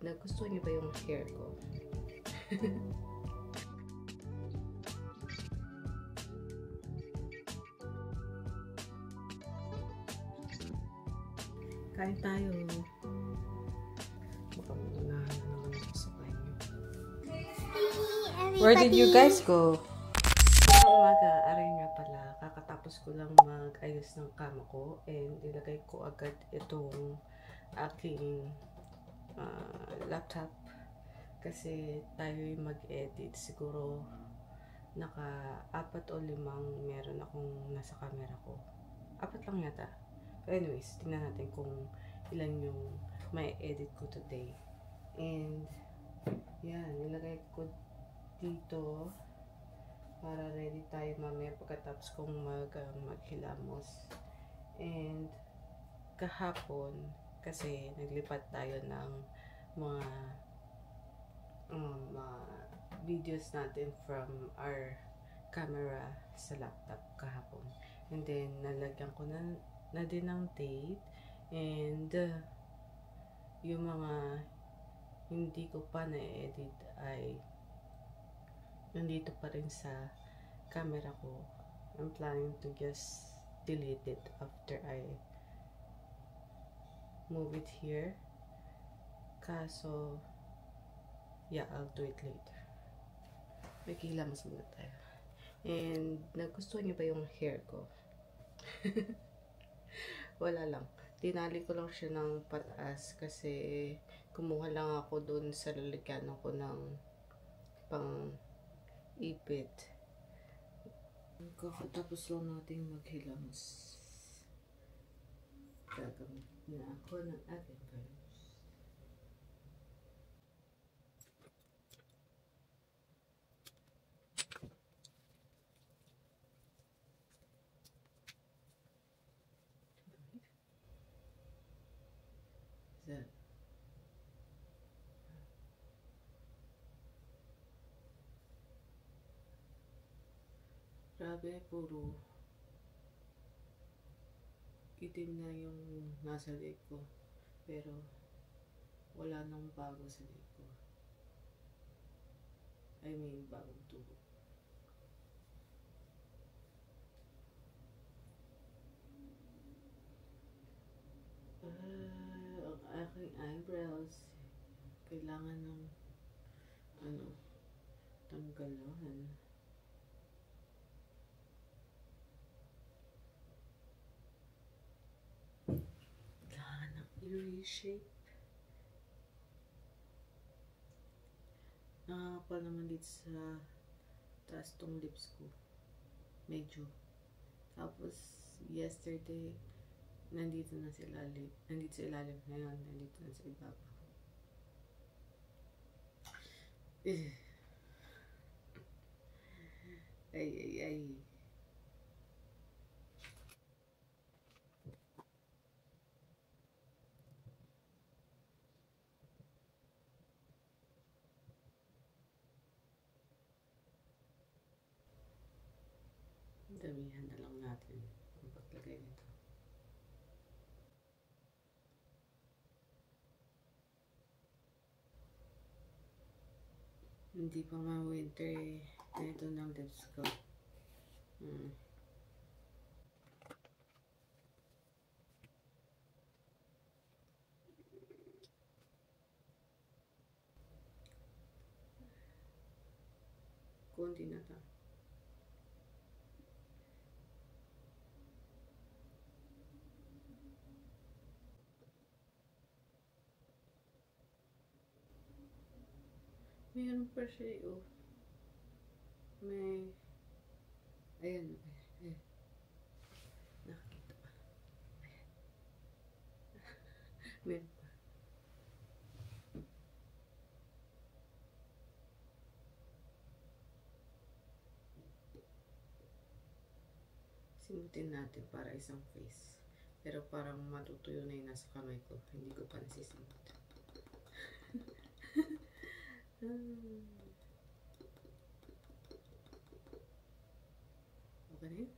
nagustuhan niyo ba yung hair ko? Kain tayo. Mukhang unahan na naman ako sa kain. Where did you guys go? Sa umaga, aray nga pala, kakatapos ko lang mag-ayos ng kama ko and ilagay ko agad itong aking laptop kasi tayo'y mag-edit. Siguro naka-4 o 5 meron akong nasa camera ko. 4 lang yata. But anyways, tingnan natin kung ilan yung may edit ko today. And yan, nilagay ko dito para ready tayo mamaya pagkatapos kong maghilamos. And kahapon, kasi naglipat tayo ng mga videos natin from our camera sa laptop kahapon. And then, nalagyan ko na din ng tape. And yung mga hindi ko pa na-edit ay nandito pa rin sa camera ko. I'm planning to just delete it after I move it here. Kaso, yeah, I'll do it later. May kilamas muna tayo. And, nagustuhan niyo ba yung hair ko? Wala lang. Tinali ko lang siya ng pataas kasi kumuha lang ako dun sa lalagyan ko ng pang ipit. Kakatapos lang natin maghilamos. Gagamit na ako ng ating brush. Grabe, puro itim na yung nasa leg ko. Pero wala nang bago sa leg ko. I mean, bagong tubo. Ang aking eyebrows kailangan ng tanggalan. I-reshape. Nakakapal naman dito sa taas tong lips ko. Medyo. Tapos, yesterday, nandito na sa ilalim. Nandito sa ilalim. Ngayon, nandito na sa ibabaw. Ay. Damihan na lang natin ang paglagay nito. Hindi pa nga winter eh. Ito ng lips ko. Kunti na to. Mayroon pa siya may ayan. Nakakita pa. Ayan. Meron pa. Simutin natin para isang face. Pero parang matutuyo na yung nasa kamay ko. Hindi ko pa nasisimut. Okay na yun?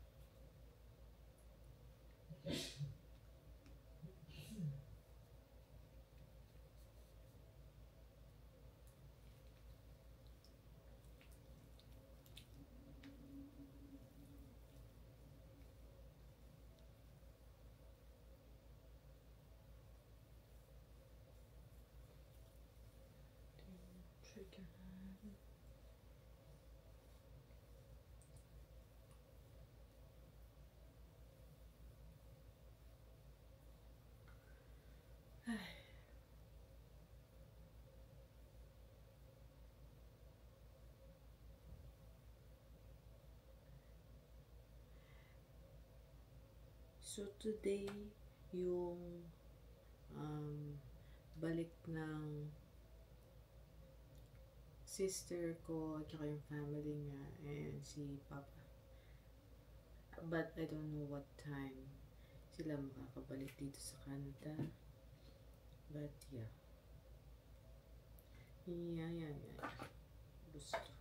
So today, yung balik ng sister ko at saka yung family niya and si Papa. But I don't know what time sila makakabalik dito sa Canada. But yeah. Yeah. Gusto.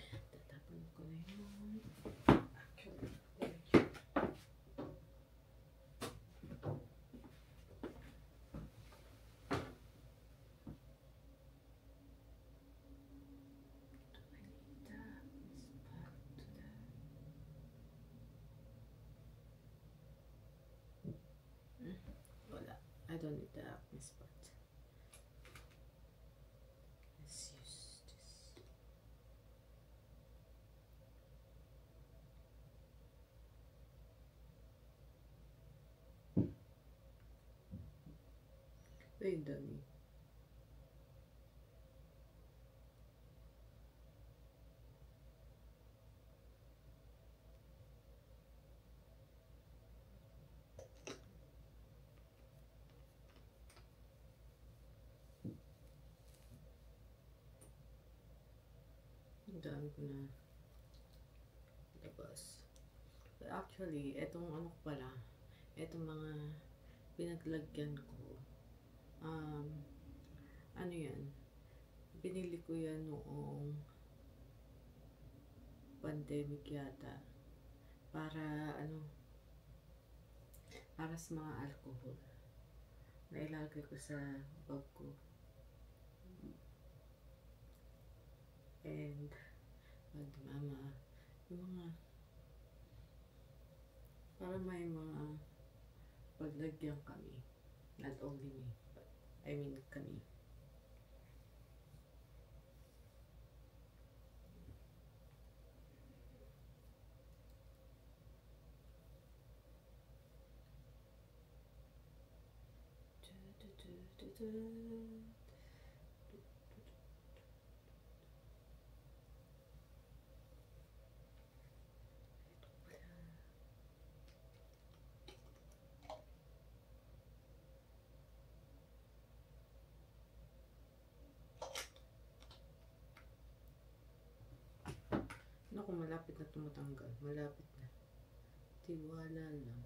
Tatapon ko na yun. Actually, thank you. Wala. I don't need the acne spot. Let's use this. Ayun, dami. Dami ko na labas. But actually, etong ano pala, etong mga pinaglagyan ko, ano yan, binili ko yan noong pandemic yata, para para sa mga alcohol. Nailagay ko sa bag ko. And mama, yung mga para may mga paglagyan kami, not only me, but I mean kami. Naku, malapit na tumatanggal. Malapit na. Tiwala lang.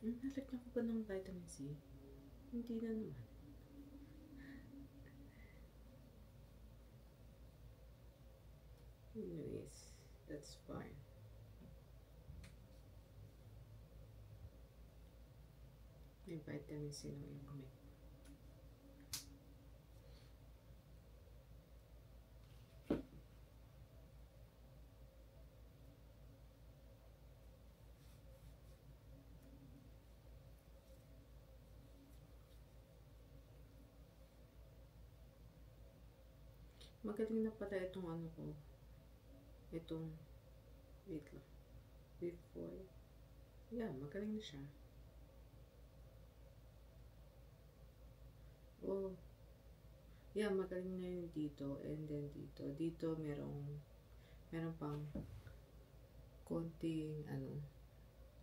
Nalagyan ko ba ng vitamin C? Hindi na naman. Anyways, that's fine. May vitamin C na yung gumit. Magaling na pala itong ano ko. Itong, wait lang. Before. Yeah, magaling na siya. Oh. Yeah, magaling na yun dito. And then dito. Dito meron pang konting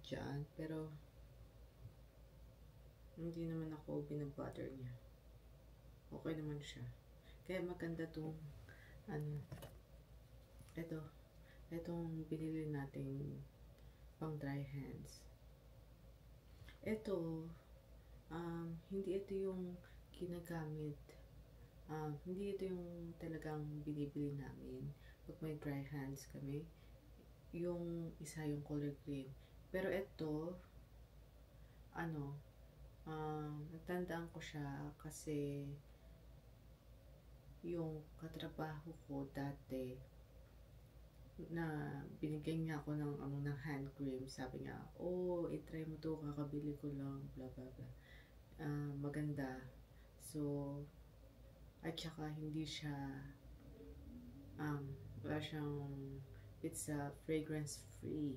dyan. Pero hindi naman ako binabother niya. Okay naman siya. Kaya maganda tong itong binili nating pang dry hands. Ito, hindi ito yung ginagamit. Hindi ito yung talagang binibili namin pag may dry hands kami. Yung isa yung color green. Pero ito, natandaan ko siya kasi yung katrabaho ko dati, na binigyan niya ako ng ng hand cream. Sabi niya, oh, itry mo to, kakabili ko lang, bla bla bla. Maganda. So, at saka hindi siya, wala siyang, it's fragrance free.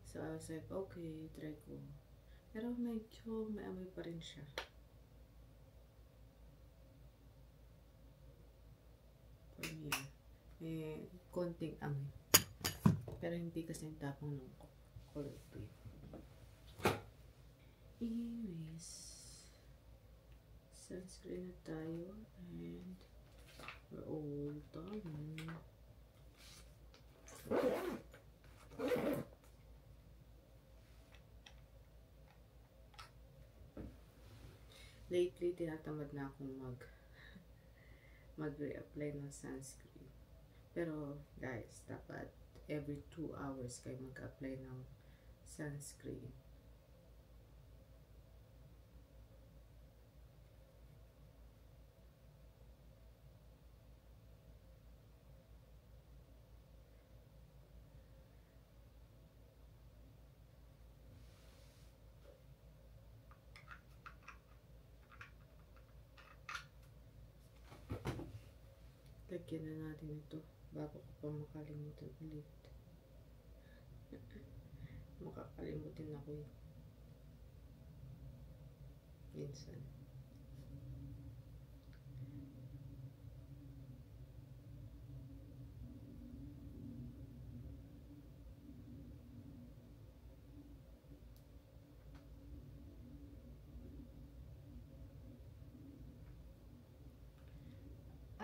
So, I was like, okay, try ko. Pero medyo may amoy pa rin siya. For me, konting amoy. Pero hindi kasi yung tapang ng color green. Anyways, sunscreen na tayo and we're all done. Lately, tinatamad na akong mag-reapply ng sunscreen. Pero guys, dapat every 2 hours kayo mag-apply ng sunscreen. Lagyan na natin ito bago ko pa makalimutan ulit. Makakalimutin ako eh. Minsan.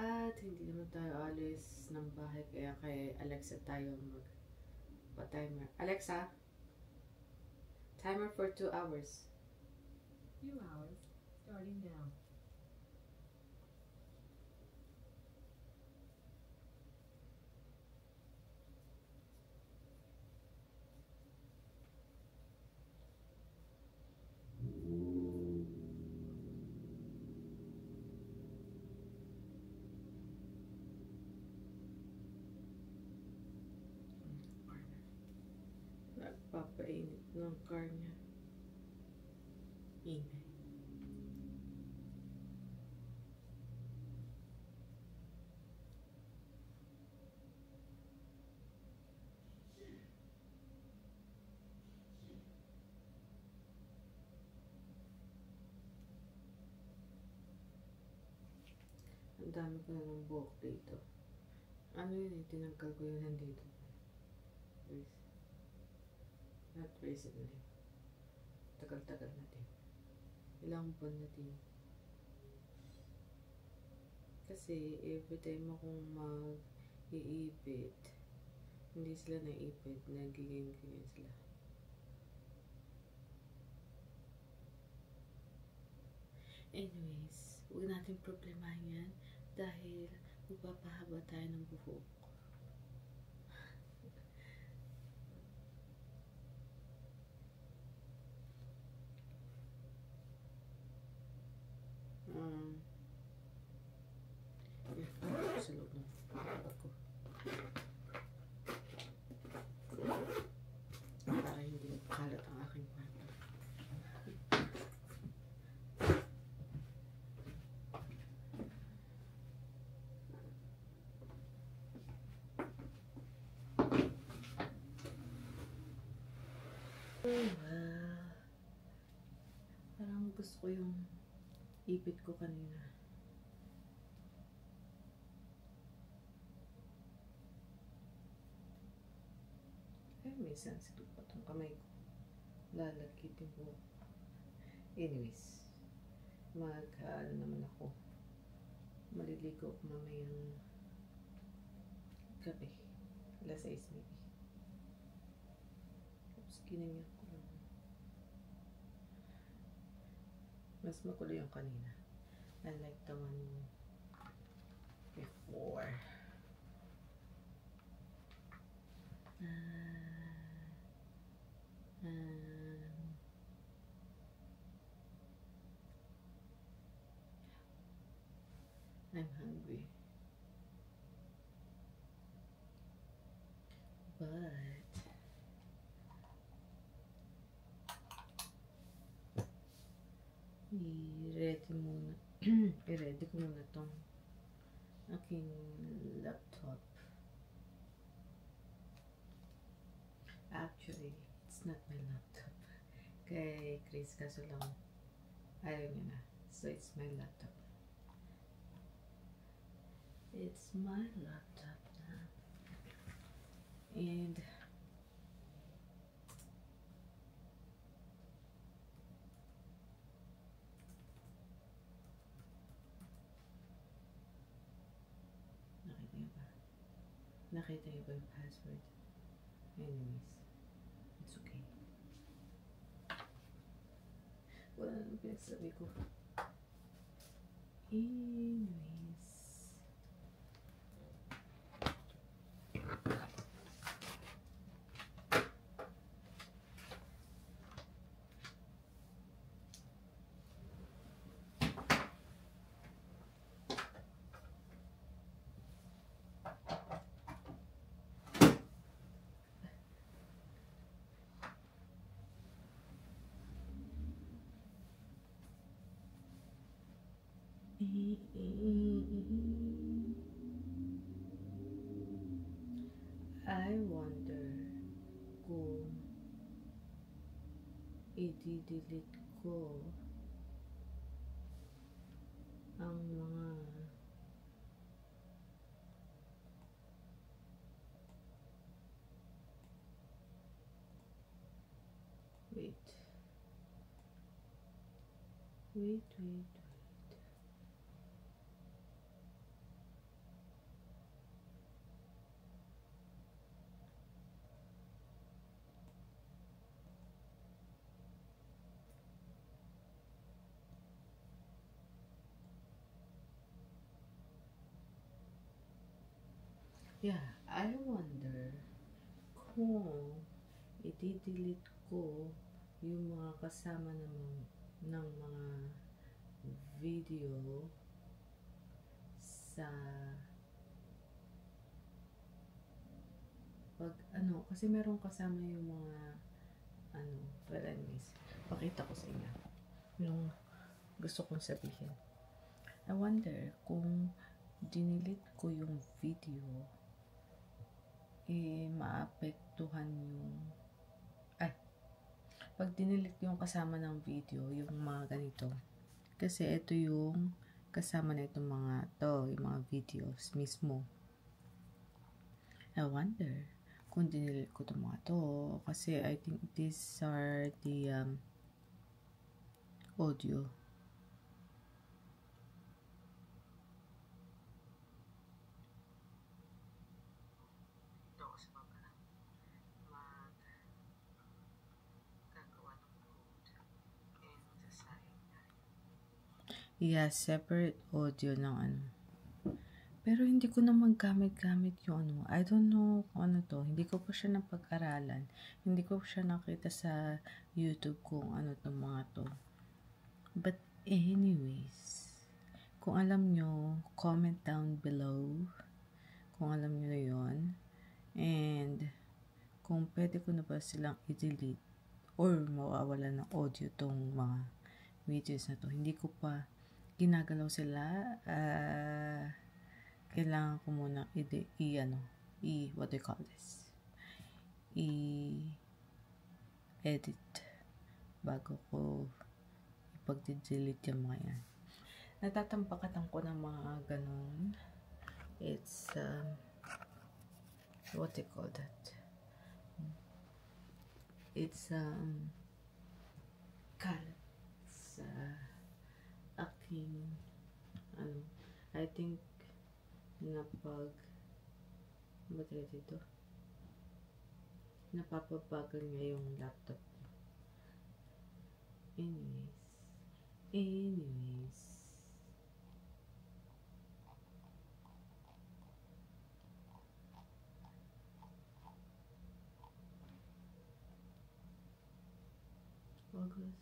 At hindi naman tayo alis ng bahay, kaya kay Alexa tayo pa-timer. Alexa, timer for 2 hours. 2 hours, starting now. Nagpapainit ng car niya. Ingay. Ang dami ko na ng buhok dito. Ano yun eh, tinanggal ko yun nandito. Not recently. Tagal-tagal na din. Ilang buwan na din. Kasi every time akong mag-iipit, hindi sila naipit, nagiging-ganyan sila. Anyways, huwag natin problemahin yan dahil magpapahaba tayo ng buhok. Sa loob ng bag ko. Para hindi magkalat ang aking kwarto. Parang gusto ko yung ipit ko kanina. May sunscreen pa itong kamay ko. Lalagkitin ko. Anyways, ano naman ako. Maliligo ako mamayang gabi. Alas 6 maybe. Tapos ginanyan ko lang. Mas makulo yung kanina. Unlike the one before. I'm hungry. i-ready muna. I-ready ko muna tong aking laptop. Actually, it's not my laptop. Kay Chris, kaso lang ayaw niya na. So, it's my laptop. It's my laptop now. And nakita niyo ba yung password? Anyways, it's okay. Wala nang pinagsabi ko. Anyways. I wonder kung i-delete ko ang mga wait. Yeah, I wonder kung i-delete ko yung mga kasama ng mga video sa pag kasi meron kasama yung mga well anyways, pakita ko sa inyo yung gusto kong sabihin. I wonder kung dinilit ko yung video, maapektuhan yung pag dinilit yung kasama ng video, yung mga ganito. Kasi ito yung kasama na itong mga yung mga videos mismo. I wonder kung dinilit ko itong mga kasi I think these are the audio. Yeah, separate audio ng Pero hindi ko naman gamit yung I don't know kung to. Hindi ko pa siya napag-aralan. Hindi ko siya nakita sa YouTube kung tong mga to. But anyways, kung alam nyo, comment down below kung alam nyo yon. And kung pwede ko na ba silang i-delete or mawawala ng audio tong mga videos na to. Hindi ko pa ginagalaw sila. Kailangan ko muna what do you call this? I-edit bago ko ipag-delete yung mga yan. Natatampakatan ko ng mga ganun. It's what do you call that? It's kalat sa aking I think napapabagal niya yung laptop. Anyways August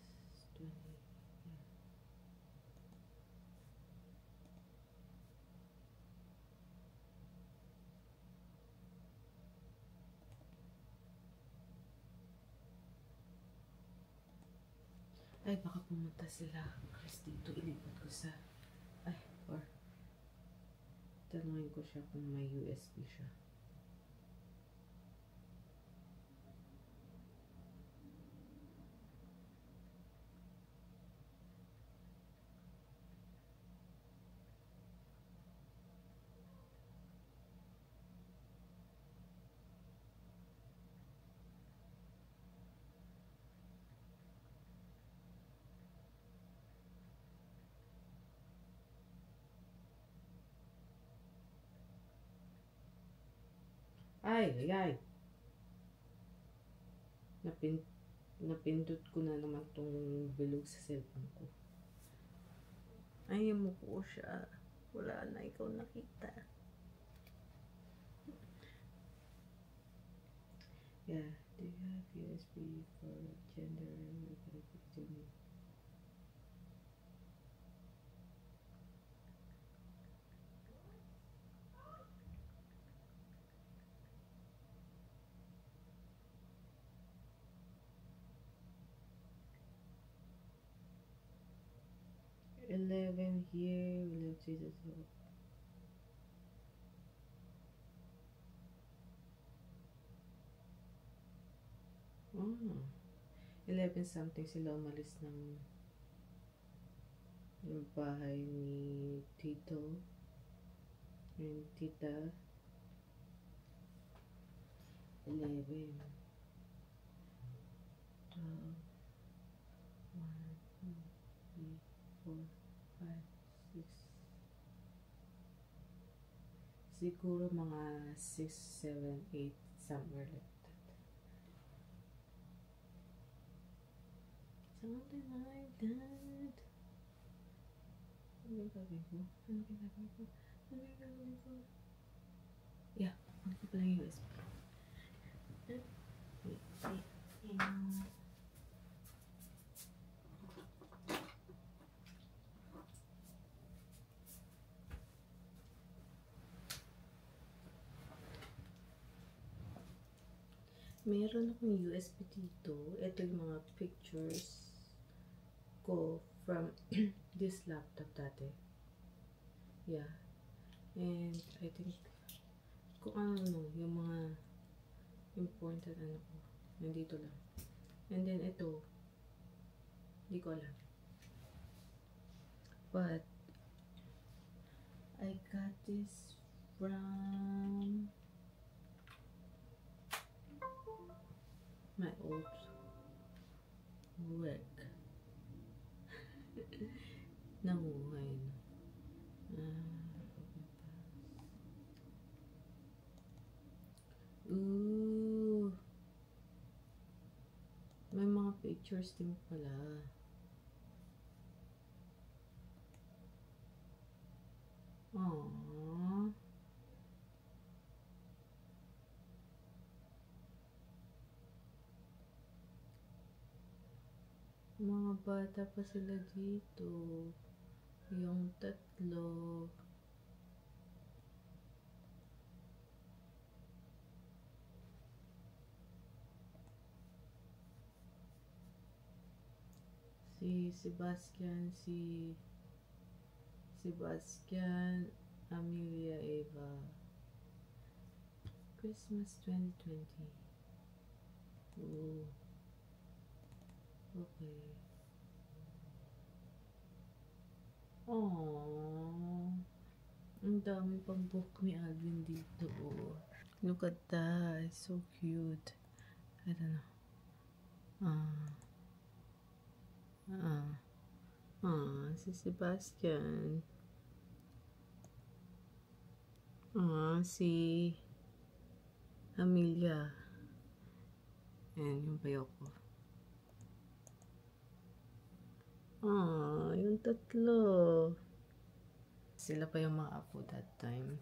20. Ay, baka pumunta sila. Chris dito, ilipat ko sa... Ay, or... Tanungin ko siya kung may USB siya. Ay. Napindot ko na naman tong bilog sa cellphone ko. Ay, mo ko siya. Wala na, ikaw nakita. Yeah, do you have USB for gender identity? $11 here, we left it as well. Oh, 11 something sila umalis ng yung bahay ni Tito and Tita. 11 12 1 2 3 4 5 6 siguro mga 6, 7, 8 somewhere like that. Something like that. Ano gagawin ko? Yeah, ano ko pala yung USB. Wait. Meron akong USB dito. Ito yung mga pictures ko from this laptop dati. Yeah. And I think kung ano, yung mga important ano ko, nandito lang. And then ito, hindi ko alam. But I got this from my old work. Nanguhay na. Ooh. May mga pictures din pala. Aww. Mga bata pa sila dito. Yung tatlo. Si Sebastian, Amelia, Eva. Christmas 2020. Oh. Okay. Aww. Ang dami pang book ni Alvin dito. Look at that. It's so cute. I don't know. Si Sebastian. Si Amelia. Ayan, yung bayo ko. Yung tatlo. Sila pa yung mga apo that time.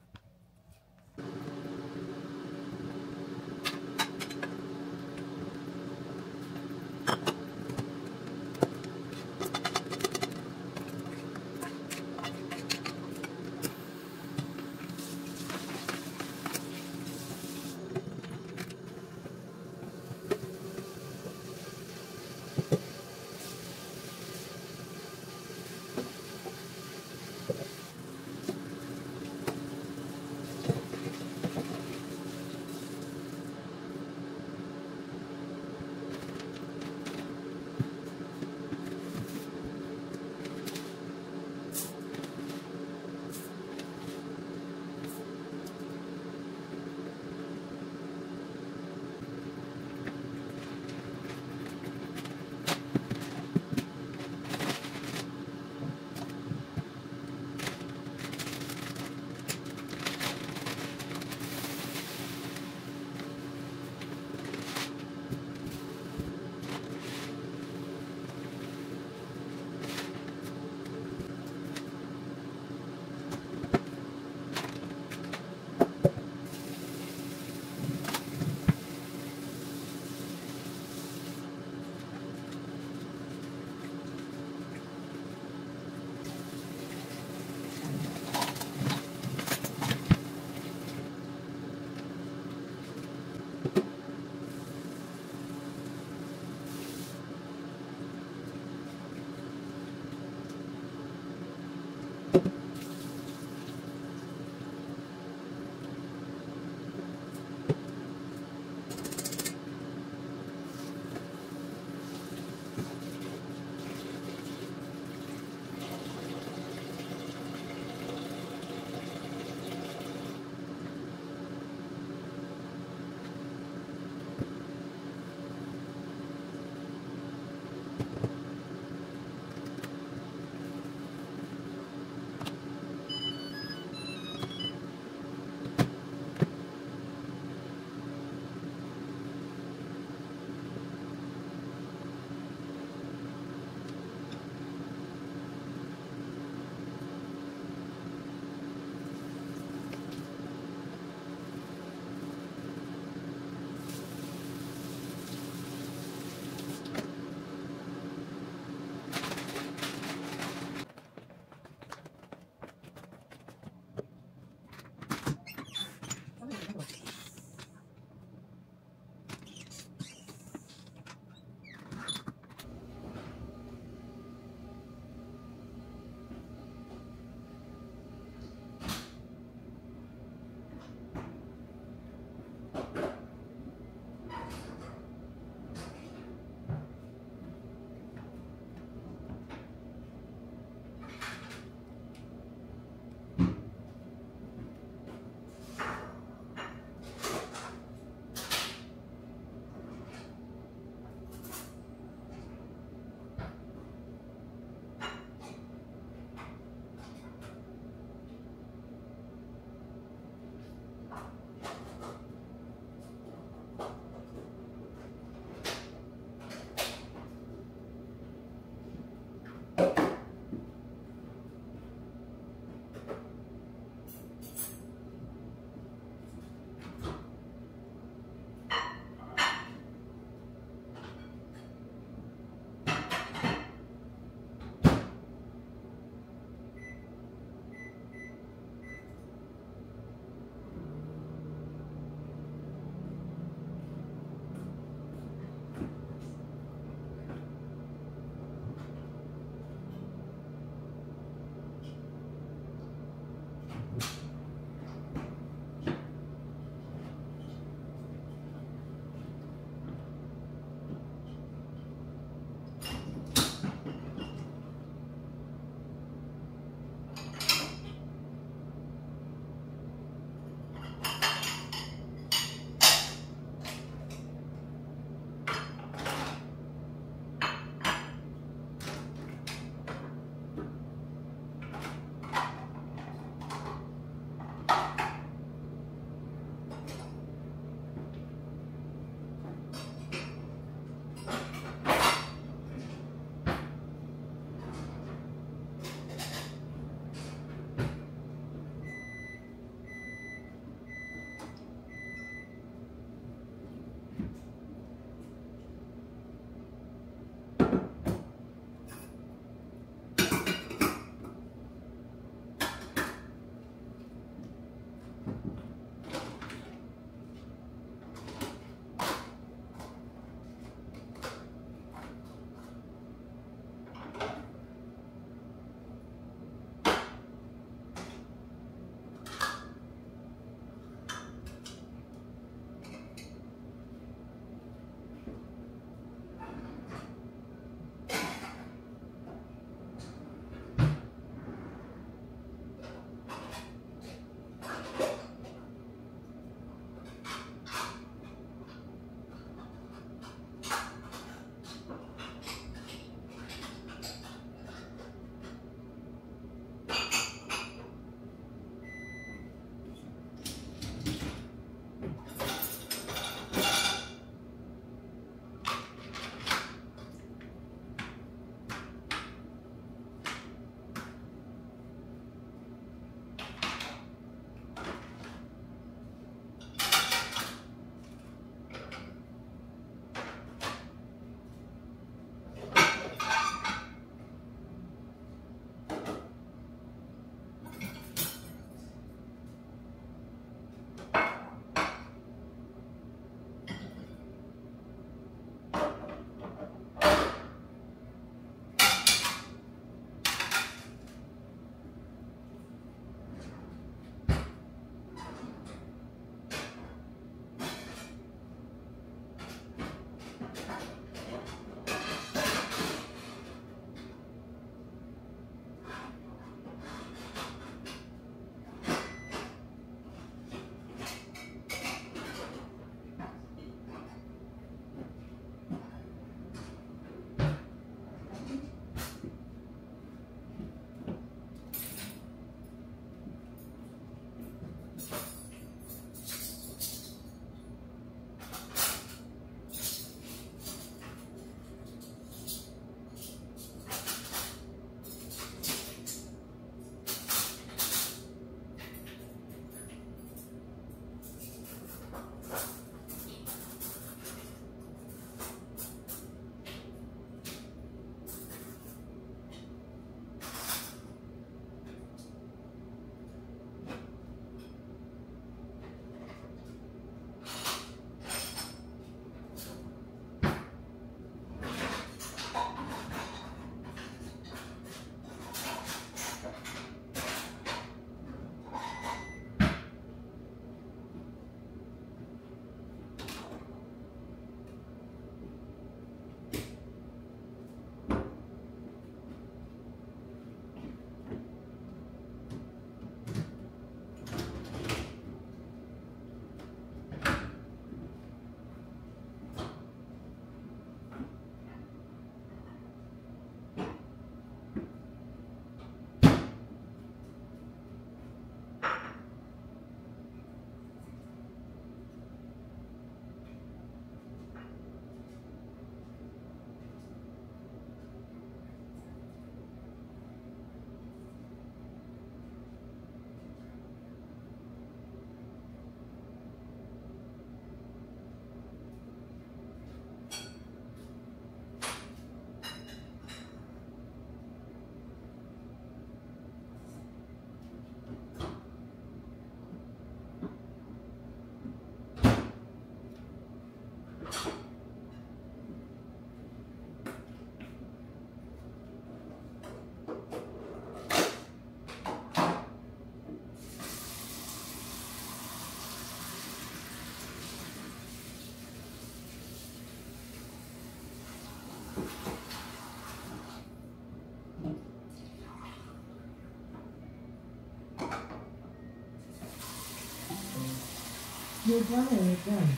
Your dryer is done.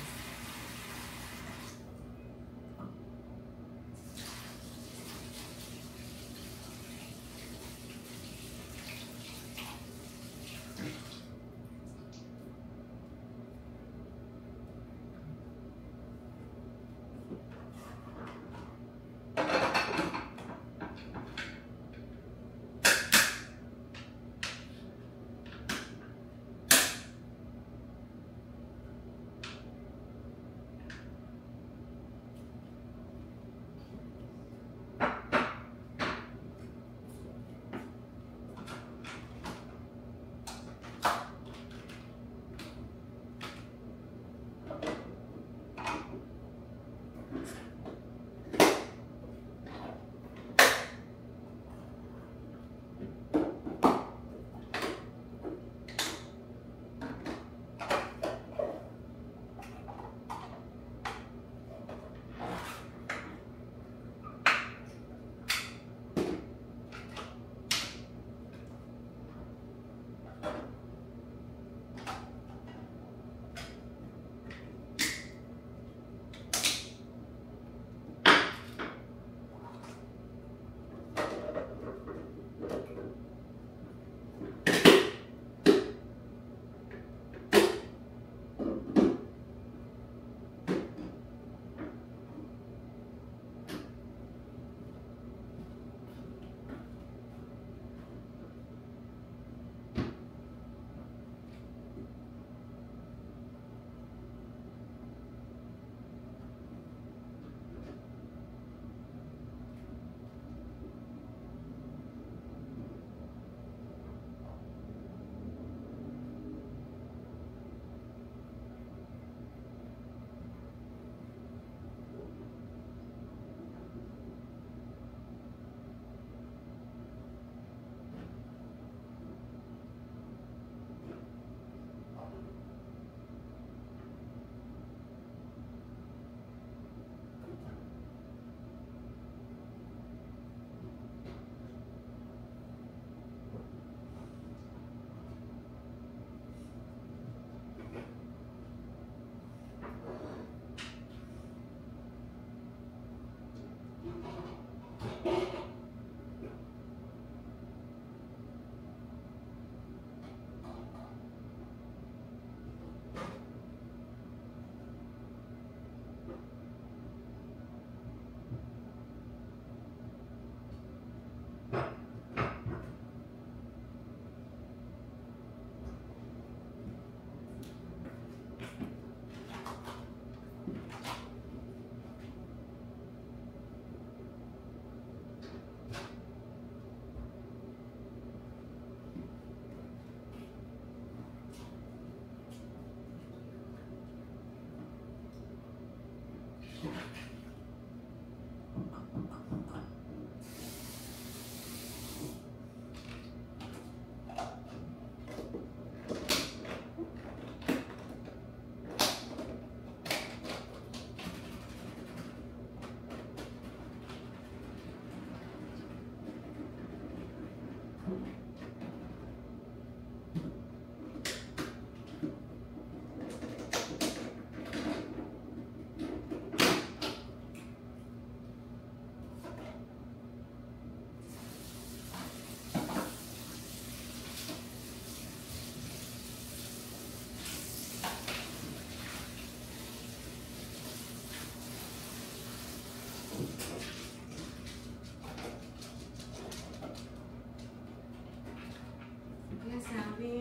Kaya sabi,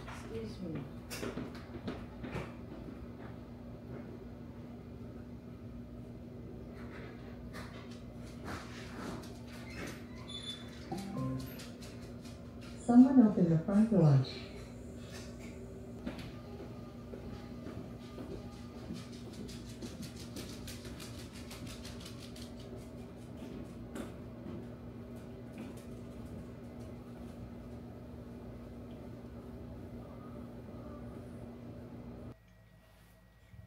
excuse me. Someone open the front door.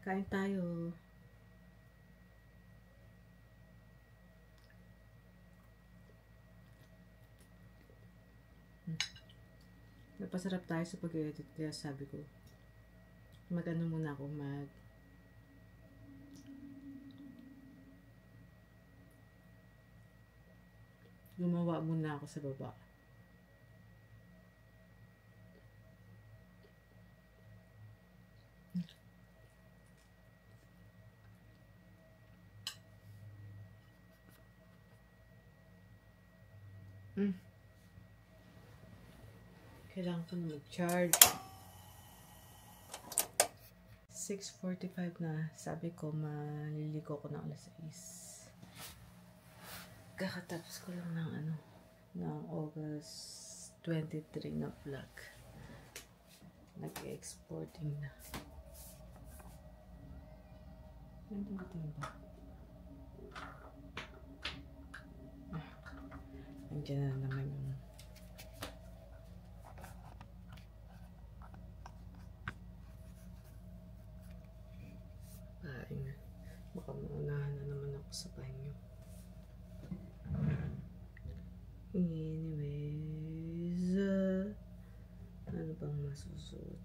Kain tayo. Napasarap tayo sa pag-edit, kaya sabi ko, mag-ano muna ako, gumawa muna ako sa baba. Kailangan ko na mag-charge. 6:45 na. Sabi ko, maliligo ko na alas 6. Kakatapos ko lang ng August 23 na vlog. Nag-exporting na. Nandiyan ba? Nandiyan na naman yung baka maunahan na naman ako sa banyo. Anyways, ano bang masusuot?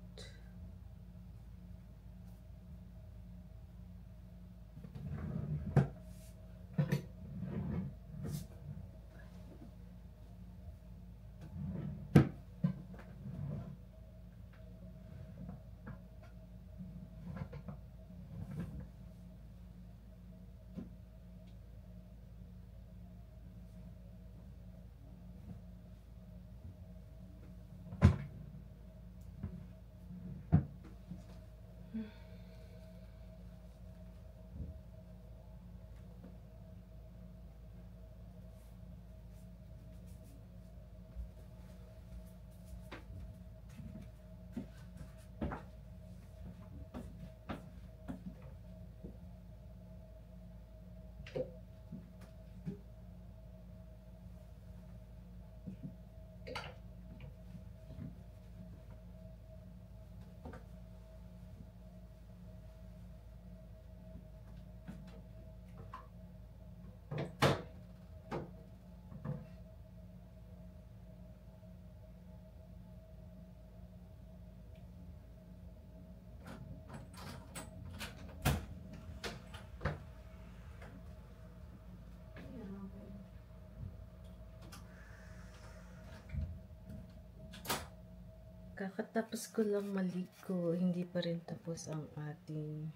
Kakatapos ko lang maligo, hindi pa rin tapos ang ating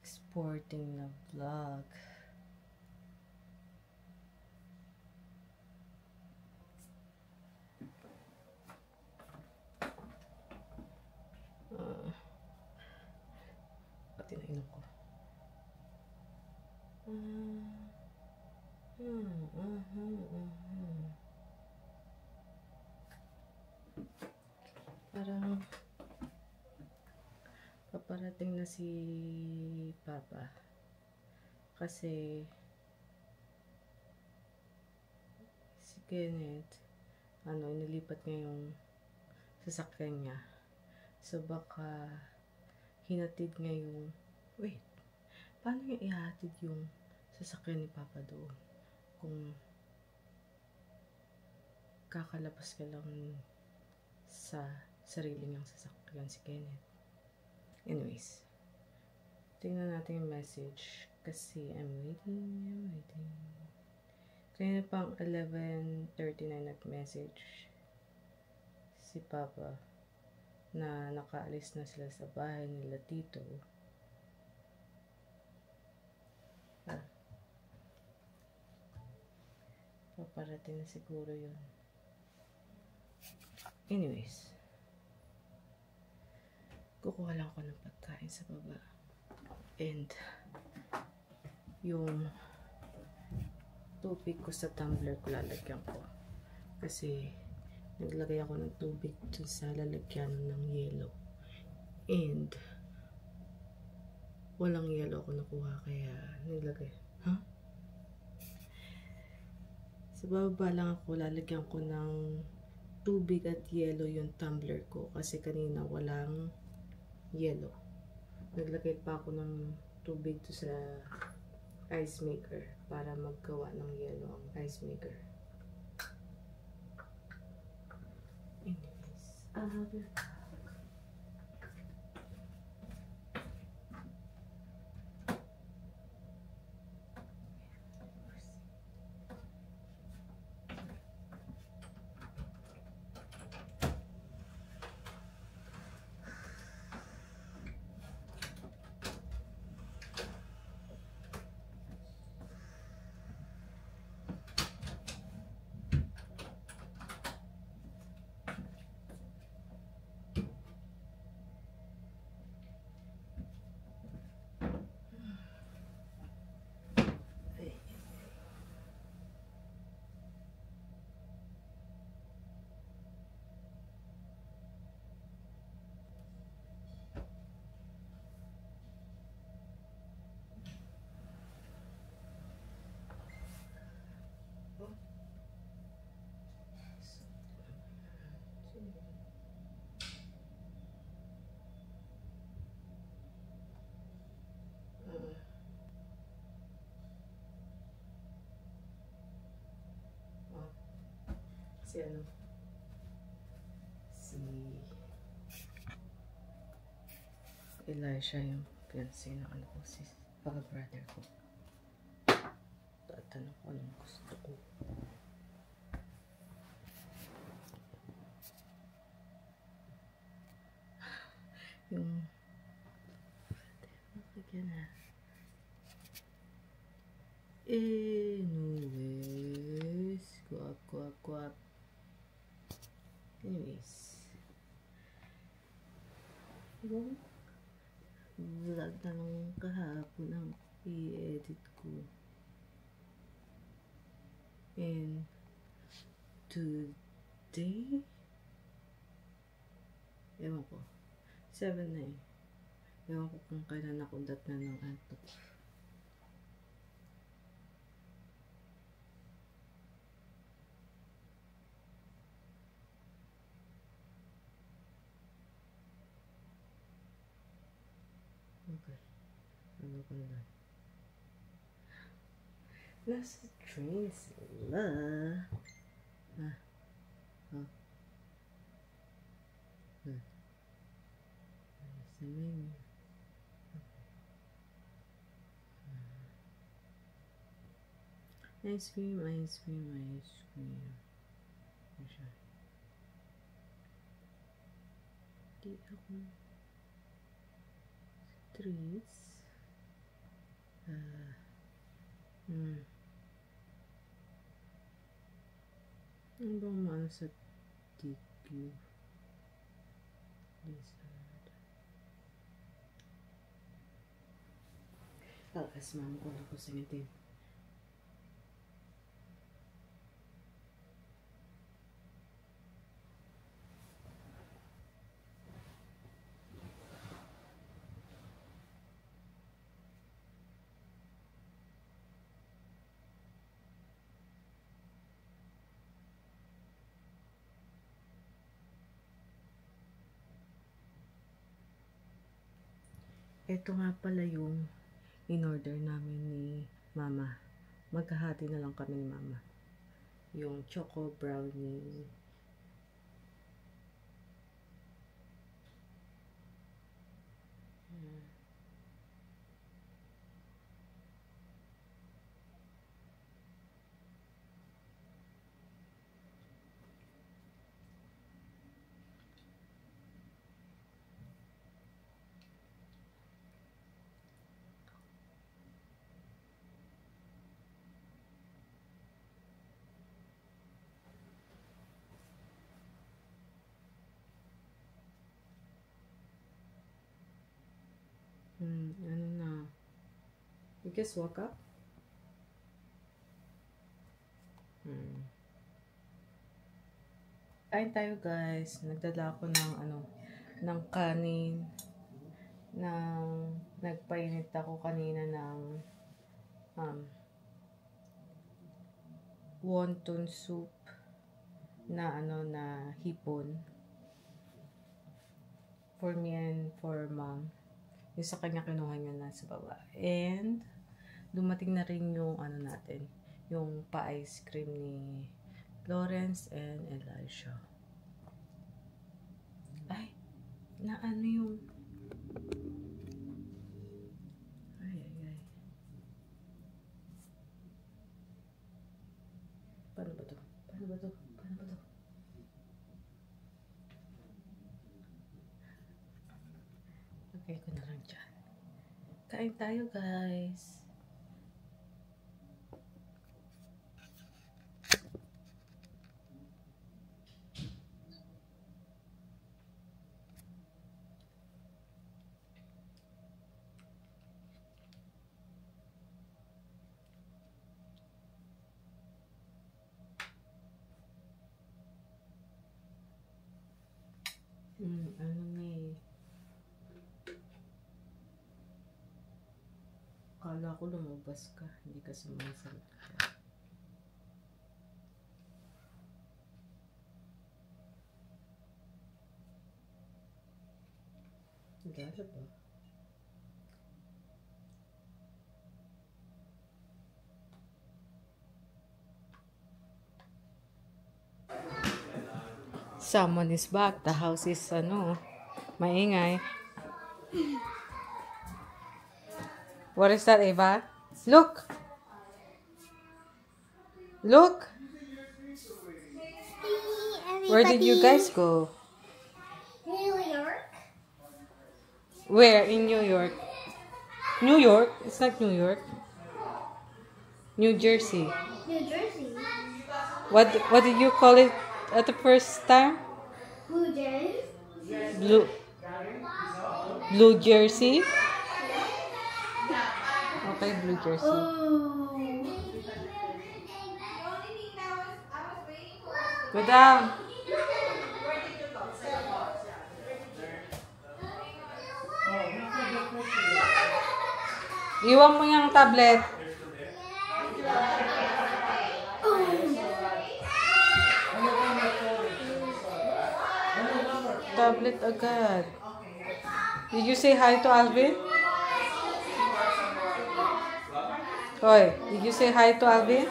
exporting na vlog. Pati na inom ko. Parang paparating na si Papa kasi si Kenneth inilipat niya yung sasakyan niya, so baka hinatid niya yung paano niya ihatid yung sasakyan ni Papa doon kung kakalabas ka lang sa sarili niyang sasakyan si Kenneth. Anyways, tingnan natin yung message kasi I'm waiting. Kaya pang 11:39 nag-message si Papa na nakaalis na sila sa bahay nila Tito. Paparating na siguro yun. Anyways, kukuha lang ako ng pagkain sa baba. And yung tubig ko sa tumbler ko lalagyan ko. Kasi naglagay ako ng tubig dun sa lalagyan ng yelo. And walang yelo ako nakuha kaya nilagay. Sa baba lang ako, lalagyan ko ng tubig at yelo yung tumbler ko kasi kanina walang yelo. Naglagay pa ako ng tubig to sa ice maker para maggawa ng yelo ang ice maker. Anyways, Si ano? Si Elisha yung fiancé ng ano ko, si brother ko. Tatanong ko anong gusto ko. Yung nakagyan na. Anyways, guwap. Anyways, yung vlog na nung kahapon ang i-edit ko. And today, ewan ko, 7 na eh. Ewan ko kung kailan ako dat na ng antok. Okay. Ano ko na? Nasa train sila. Sa menu. Ice cream. Di ako treats. Ano bang maano sa TQ? Lakas mama ko na ko singitin. Ito nga pala yung in-order namin ni Mama. Magkahati na lang kami ni Mama. Yung choco brownie. Ano na? You guys woke up? Kain tayo guys. Nagdala ako ng ng kanin. Nagpainit ako kanina ng wonton soup na na hipon. For me and for Mom. Yung sa kanya kinuha niya na sa baba. And dumating na rin yung natin, yung pa-ice cream ni Lawrence and Elisha. Ay, yung ay. Paano ba to? Okay ko na lang dyan. Kain tayo guys. Kala ko lumabas ka, hindi ka sumasagot ka. Gala ba? Someone is back. The house is, maingay. What is that, Ava? Look! Look! Where did you guys go? New York. Where? In New York? New York? It's not New York. New Jersey. New Jersey. What did you call it at the first time? Blue Jays. Blue Jersey? Okay, Blue Jersey. Oh. Go down. Iwan mo yung tablet. Tablet agad. Did you say hi to Alvin? Hoy, did you say hi to Alvin?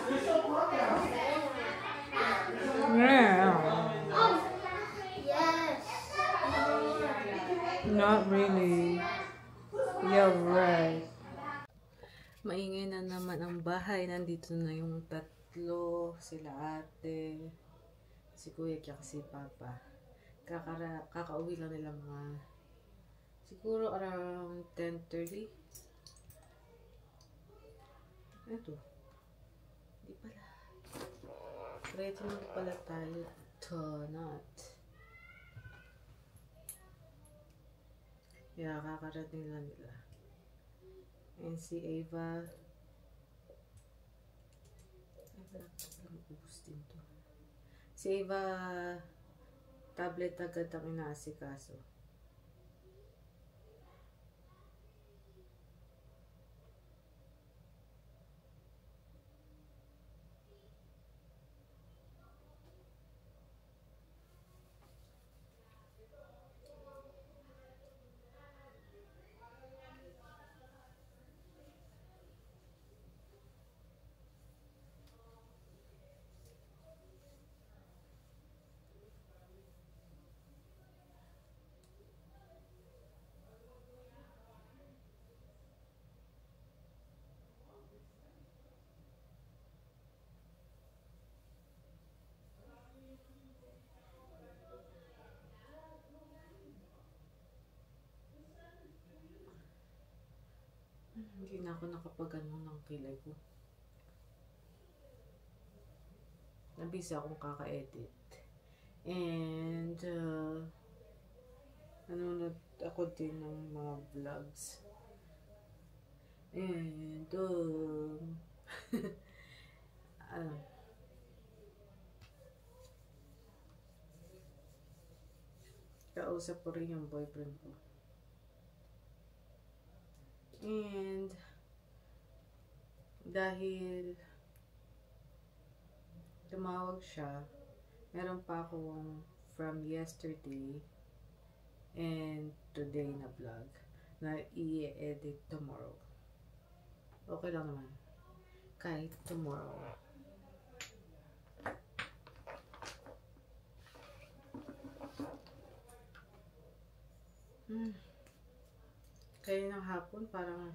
Yeah. Yes. Not really. You're right. Maingay na naman ang bahay. Nandito na yung tatlo. Sila ate, si kuya, at si papa. Kakauwi lang nila mga siguro around 10:30. Ito. Di pala. Ready na pala tayo. Not. Yeah, kakarating lang nila. And si Ava. Ubus din to. Si Ava, tablet agad ang inaasikaso. Hindi na ako nakapag-ano ng kilay ko. Nabisa akong kaka-edit. And, nanonood ako din ng mga vlogs. And, kausap ko rin yung boyfriend ko. And, dahil tumawag siya, meron pa akong from yesterday and today na vlog na i-edit tomorrow. Okay lang naman. Kahit tomorrow. Kaya ng hapon parang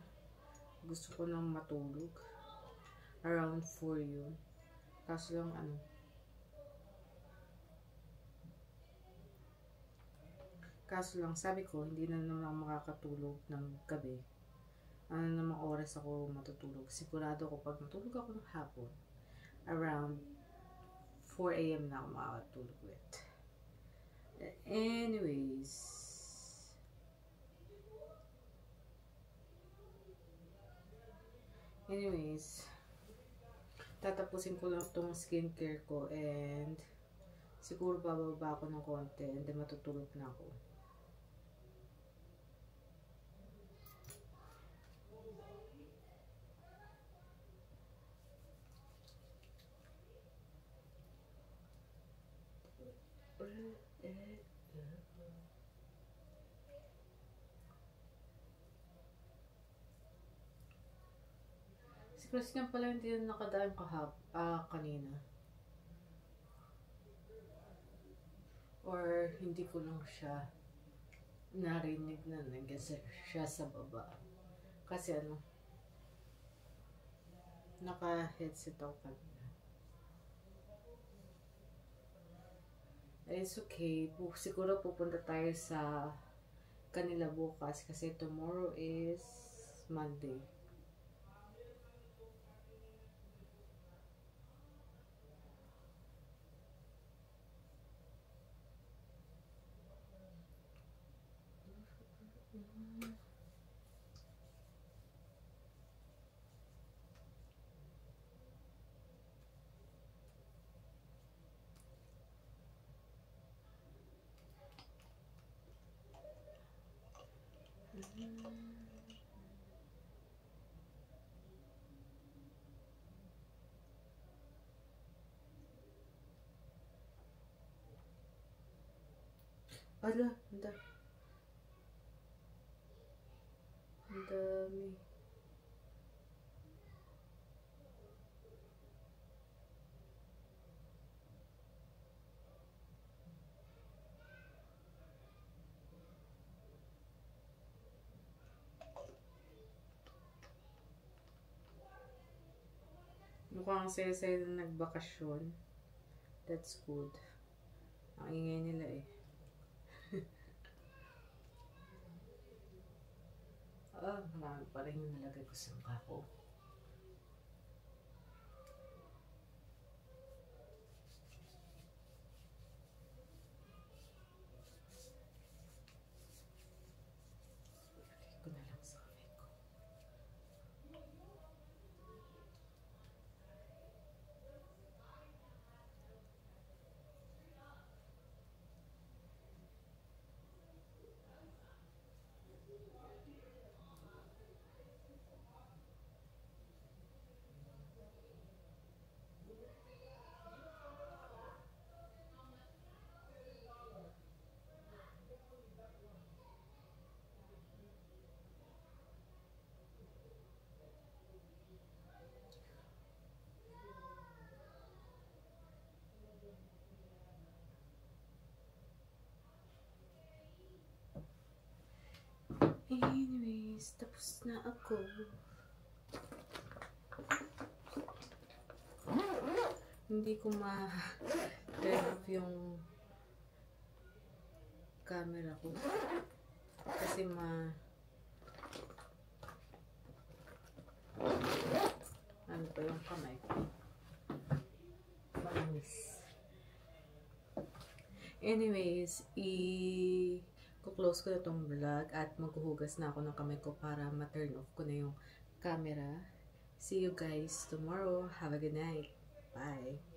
gusto ko nang matulog. Around 4 yun. Kaso lang Kaso lang sabi ko hindi na naman ako makakatulog ng gabi. Ano namang oras ako matutulog. Sigurado ko pag matulog ako ng hapon, around 4 AM na ako makakatulog ulit. Anyways, tatapusin ko lang itong skincare ko and siguro bababa ako ng konti and then matutulog na ako. Si Chris nga pala hindi na nakadaan kanina. Or hindi ko lang siya narinig na siya sa baba. Kasi ano, naka-headset ako kanina. It's okay. Siguro pupunta tayo sa kanila bukas kasi tomorrow is Monday. Ala, ang dami. Mukhang saya-saya na nagbakasyon. That's good. Ang ingay nila eh. Marami pa rin yung nalagay ko sa mukha ko. Ilagay ko na lang sa kamay ko. Anyways, tapos na ako. Hindi ko ma-turn off yung camera ko. Kasi ano pa yung kamay ko? Malinis. Anyways, i-close ko na tong vlog at maghuhugas na ako ng kamay ko para ma-turn off ko na yung camera. See you guys tomorrow. Have a good night. Bye.